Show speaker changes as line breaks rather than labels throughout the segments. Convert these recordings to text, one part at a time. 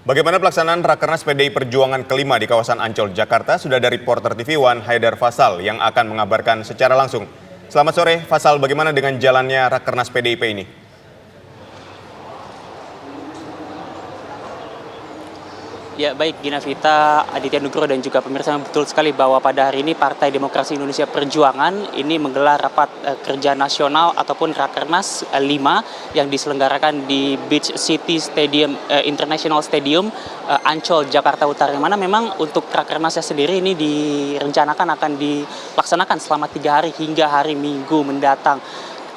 Bagaimana pelaksanaan Rakernas PDI Perjuangan kelima di kawasan Ancol, Jakarta? Sudah dari reporter TV One Haidar Faisal yang akan mengabarkan secara langsung. Selamat sore, Faisal. Bagaimana dengan jalannya Rakernas PDIP ini?
Ya baik, Gina Vita, Aditya Nugroho dan juga pemirsa, betul sekali bahwa pada hari ini Partai Demokrasi Indonesia Perjuangan ini menggelar rapat kerja nasional ataupun Rakernas 5 yang diselenggarakan di Beach City Stadium International Stadium Ancol, Jakarta Utara. Yang mana memang untuk Rakernasnya sendiri ini direncanakan akan dilaksanakan selama 3 hari hingga hari Minggu mendatang.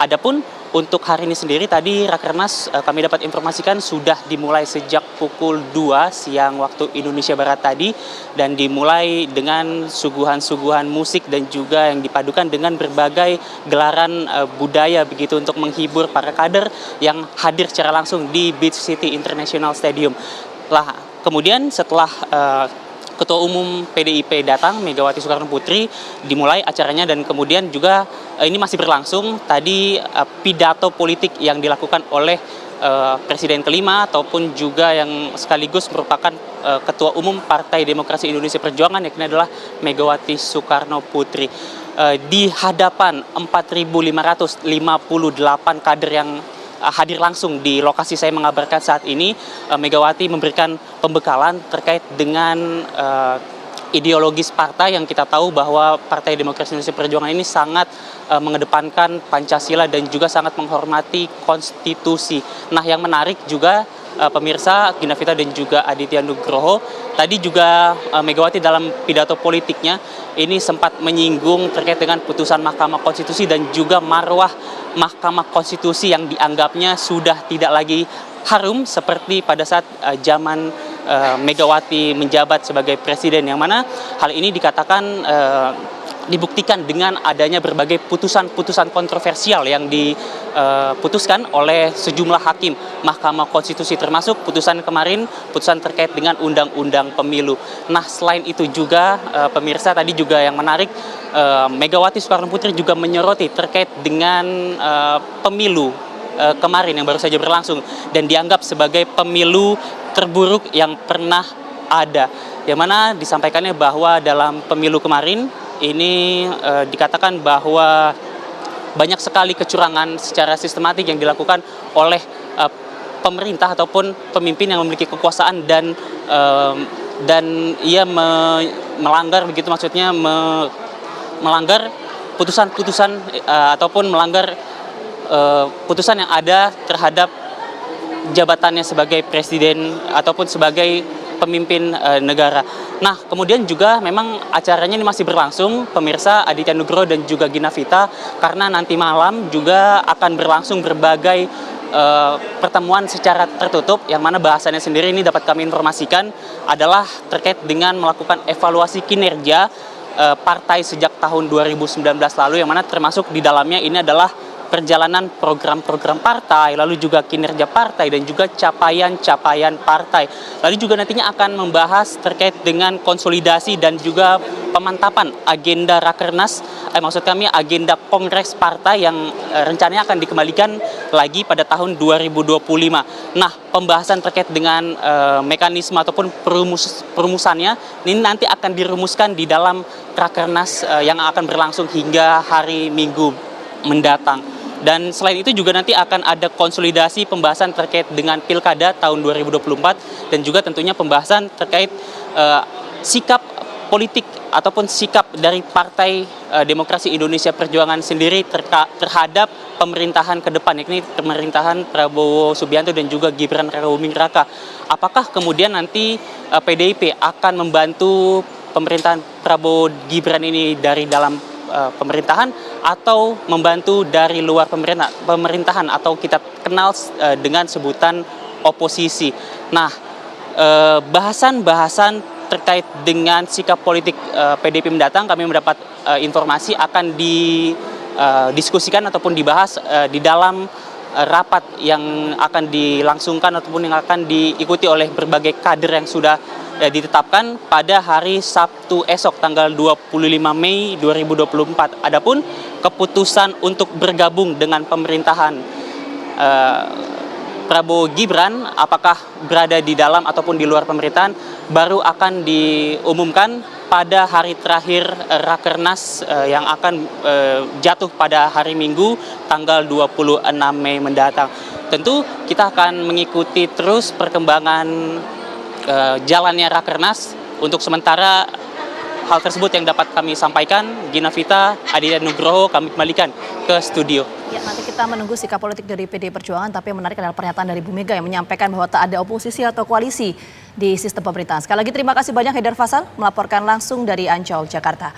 Adapun untuk hari ini sendiri tadi Rakernas kami dapat informasikan sudah dimulai sejak pukul 2 siang waktu Indonesia Barat tadi, dan dimulai dengan suguhan-suguhan musik dan juga yang dipadukan dengan berbagai gelaran budaya begitu untuk menghibur para kader yang hadir secara langsung di Beach City International Stadium. Kemudian setelah Ketua Umum PDIP datang, Megawati Soekarno Putri, dimulai acaranya, dan kemudian juga ini masih berlangsung tadi pidato politik yang dilakukan oleh Presiden kelima ataupun juga yang sekaligus merupakan Ketua Umum Partai Demokrasi Indonesia Perjuangan, yakni adalah Megawati Soekarno Putri. Di hadapan 4.558 kader yang hadir langsung di lokasi saya mengabarkan saat ini, Megawati memberikan pembekalan terkait dengan ideologis partai yang kita tahu bahwa Partai Demokrasi Indonesia Perjuangan ini sangat mengedepankan Pancasila dan juga sangat menghormati konstitusi. Nah, yang menarik juga pemirsa, Gina Vita dan juga Aditya Nugroho, tadi juga Megawati dalam pidato politiknya ini sempat menyinggung terkait dengan putusan Mahkamah Konstitusi dan juga marwah Mahkamah Konstitusi yang dianggapnya sudah tidak lagi harum seperti pada saat zaman Megawati menjabat sebagai presiden, yang mana hal ini dikatakan dibuktikan dengan adanya berbagai putusan-putusan kontroversial yang diputuskan oleh sejumlah hakim Mahkamah Konstitusi, termasuk putusan kemarin, putusan terkait dengan Undang-Undang Pemilu. Nah, selain itu juga pemirsa, tadi juga yang menarik, Megawati Soekarno Putri juga menyoroti terkait dengan pemilu kemarin yang baru saja berlangsung dan dianggap sebagai pemilu terburuk yang pernah ada. Yang mana disampaikannya bahwa dalam pemilu kemarin ini dikatakan bahwa banyak sekali kecurangan secara sistematik yang dilakukan oleh pemerintah ataupun pemimpin yang memiliki kekuasaan, dan ia melanggar begitu, maksudnya melanggar putusan-putusan ataupun melanggar putusan yang ada terhadap jabatannya sebagai presiden ataupun sebagai pemimpin negara. Nah, kemudian juga memang acaranya ini masih berlangsung, pemirsa, Aditya Nugroho dan juga Gina Vita, karena nanti malam juga akan berlangsung berbagai pertemuan secara tertutup, yang mana bahasannya sendiri ini dapat kami informasikan adalah terkait dengan melakukan evaluasi kinerja partai sejak tahun 2019 lalu, yang mana termasuk di dalamnya ini adalah perjalanan program-program partai, lalu juga kinerja partai dan juga capaian-capaian partai. Lalu juga nantinya akan membahas terkait dengan konsolidasi dan juga pemantapan agenda Rakernas, maksud kami agenda Kongres Partai yang rencananya akan dikembalikan lagi pada tahun 2025. Nah, pembahasan terkait dengan mekanisme ataupun perumusannya ini nanti akan dirumuskan di dalam Rakernas yang akan berlangsung hingga hari Minggu mendatang. Dan selain itu juga nanti akan ada konsolidasi pembahasan terkait dengan Pilkada tahun 2024 dan juga tentunya pembahasan terkait sikap politik ataupun sikap dari Partai Demokrasi Indonesia Perjuangan sendiri terhadap pemerintahan ke depan, yakni pemerintahan Prabowo Subianto dan juga Gibran Rakabuming Raka. Apakah kemudian nanti PDIP akan membantu pemerintahan Prabowo Gibran ini dari dalam pemerintahan atau membantu dari luar pemerintahan atau kita kenal dengan sebutan oposisi. Nah, bahasan-bahasan terkait dengan sikap politik PDIP mendatang kami mendapat informasi akan didiskusikan ataupun dibahas di dalam rapat yang akan dilangsungkan ataupun yang akan diikuti oleh berbagai kader yang sudah ditetapkan pada hari Sabtu esok tanggal 25 Mei 2024. Adapun keputusan untuk bergabung dengan pemerintahan Prabowo Gibran apakah berada di dalam ataupun di luar pemerintahan baru akan diumumkan pada hari terakhir Rakernas yang akan jatuh pada hari Minggu tanggal 26 Mei mendatang. Tentu kita akan mengikuti terus perkembangan jalannya Rakernas. Untuk sementara hal tersebut yang dapat kami sampaikan. Gina Vita, Aditya Nugroho, kami kembalikan ke studio.
Ya, nanti kita menunggu sikap politik dari PD Perjuangan, tapi yang menarik adalah pernyataan dari Bu Mega yang menyampaikan bahwa tak ada oposisi atau koalisi di sistem pemerintahan. Sekali lagi terima kasih banyak Haidar Fassal melaporkan langsung dari Ancol, Jakarta.